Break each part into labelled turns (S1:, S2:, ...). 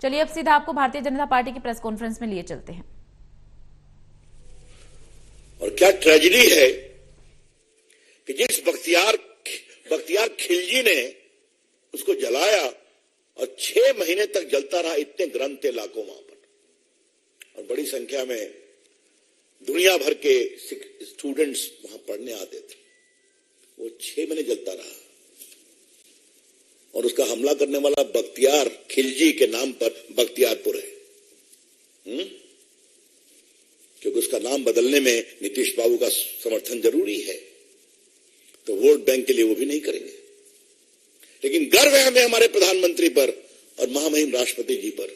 S1: चलिए अब सीधा आपको भारतीय जनता पार्टी की प्रेस कॉन्फ्रेंस में लिए चलते हैं।
S2: और क्या ट्रेजेडी है कि जिस बख्तियार खिलजी ने उसको जलाया और 6 महीने तक जलता रहा, इतने ग्रंथ थे लाखों वहां पर और बड़ी संख्या में दुनिया भर के स्टूडेंट्स वहां पढ़ने आते थे। वो 6 महीने जलता रहा और उसका हमला करने वाला बख्तियार खिलजी के नाम पर बख्तियारपुर है, क्योंकि उसका नाम बदलने में नीतीश बाबू का समर्थन जरूरी है, तो वोट बैंक के लिए वो भी नहीं करेंगे। लेकिन गर्व है हमें हमारे प्रधानमंत्री पर और महामहिम राष्ट्रपति जी पर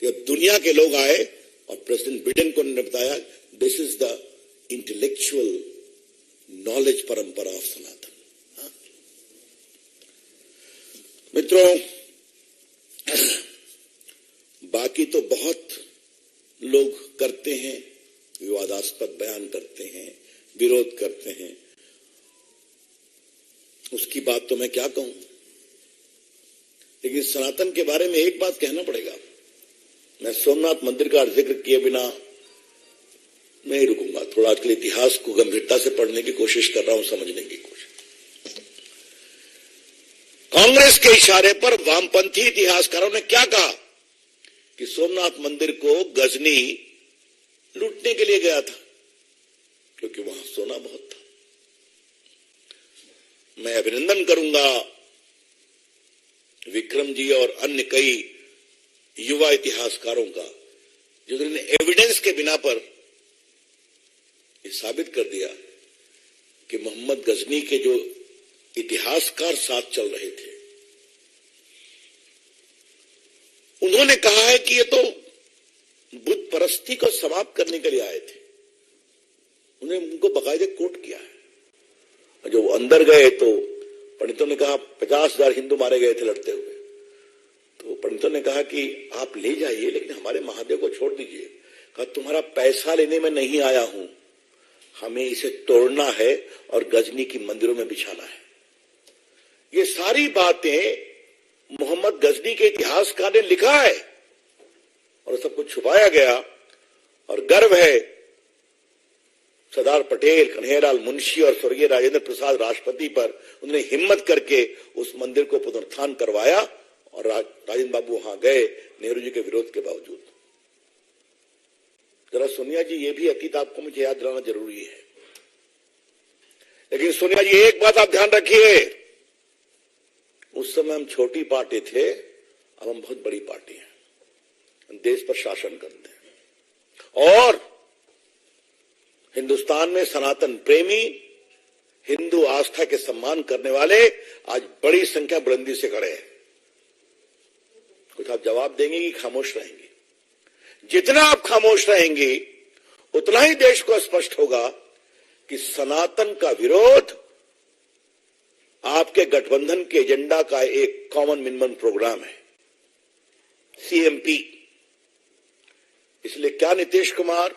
S2: कि अब दुनिया के लोग आए और प्रेसिडेंट बिडेन को उन्होंने बताया, this is the intellectual knowledge परंपरा ऑफ सनातन। मित्रों, बाकी तो बहुत लोग करते हैं, विवादास्पद बयान करते हैं, विरोध करते हैं, उसकी बात तो मैं क्या कहूं, लेकिन सनातन के बारे में एक बात कहना पड़ेगा। मैं सोमनाथ मंदिर का जिक्र किए बिना नहीं रुकूंगा। थोड़ा आजकल इतिहास को गंभीरता से पढ़ने की कोशिश कर रहा हूं, समझने की कोशिश। कांग्रेस के इशारे पर वामपंथी इतिहासकारों ने क्या कहा कि सोमनाथ मंदिर को गजनी लूटने के लिए गया था, क्योंकि वहां सोना बहुत था। मैं अभिनंदन करूंगा विक्रम जी और अन्य कई युवा इतिहासकारों का, जिन्होंने एविडेंस के बिना पर यह साबित कर दिया कि मोहम्मद गजनी के जो इतिहासकार साथ चल रहे थे, उन्होंने कहा है कि ये तो बुत परस्ती को समाप्त करने के लिए आए थे। उन्होंने उनको बाकायदे कोट किया है। और जब वो अंदर गए तो पंडितों ने कहा 50,000 हिंदू मारे गए थे लड़ते हुए। तो पंडितों ने कहा कि आप ले जाइए, लेकिन हमारे महादेव को छोड़ दीजिए। कहा तुम्हारा पैसा लेने में नहीं आया हूं, हमें इसे तोड़ना है और गजनी की मंदिरों में बिछाना है। ये सारी बातें मोहम्मद गजनी के इतिहासकार ने लिखा है और सब कुछ छुपाया गया। और गर्व है सरदार पटेल, कन्हैयालाल मुंशी और स्वर्गीय राजेंद्र प्रसाद राष्ट्रपति पर, उन्होंने हिम्मत करके उस मंदिर को पुनरुत्थान करवाया और राजेंद्र बाबू वहां गए नेहरू जी के विरोध के बावजूद। जरा सोनिया जी, ये भी अतीत आपको मुझे याद दिलाना जरूरी है। लेकिन सोनिया जी, एक बात आप ध्यान रखिए, उस समय हम छोटी पार्टी थे, अब हम बहुत बड़ी पार्टी हैं, हम देश पर शासन करते हैं और हिंदुस्तान में सनातन प्रेमी, हिंदू आस्था के सम्मान करने वाले आज बड़ी संख्या बुलंदी से खड़े हैं। कुछ आप जवाब देंगे कि खामोश रहेंगे? जितना आप खामोश रहेंगे उतना ही देश को स्पष्ट होगा कि सनातन का विरोध आपके गठबंधन के एजेंडा का एक कॉमन मिनिमम प्रोग्राम है, सीएमपी। इसलिए क्या नीतीश कुमार,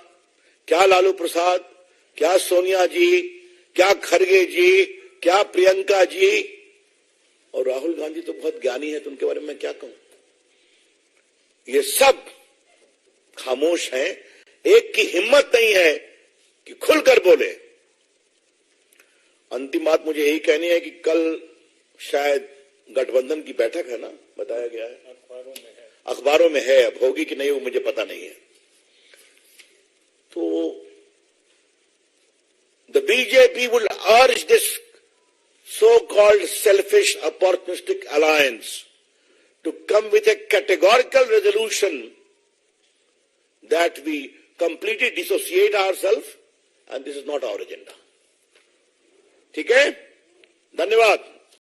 S2: क्या लालू प्रसाद, क्या सोनिया जी, क्या खड़गे जी, क्या प्रियंका जी और राहुल गांधी तो बहुत ज्ञानी है, तो उनके बारे में मैं क्या कहूं। ये सब खामोश हैं। एक की हिम्मत नहीं है कि खुलकर बोले। अंतिम बात मुझे यही कहनी है कि कल शायद गठबंधन की बैठक है ना, बताया गया है, अखबारों में है, अब होगी कि नहीं वो मुझे पता नहीं है। तो the BJP will urge this so-called selfish opportunistic alliance to come with a categorical resolution that we completely dissociate ourselves and this is not our agenda. ठीक है, धन्यवाद।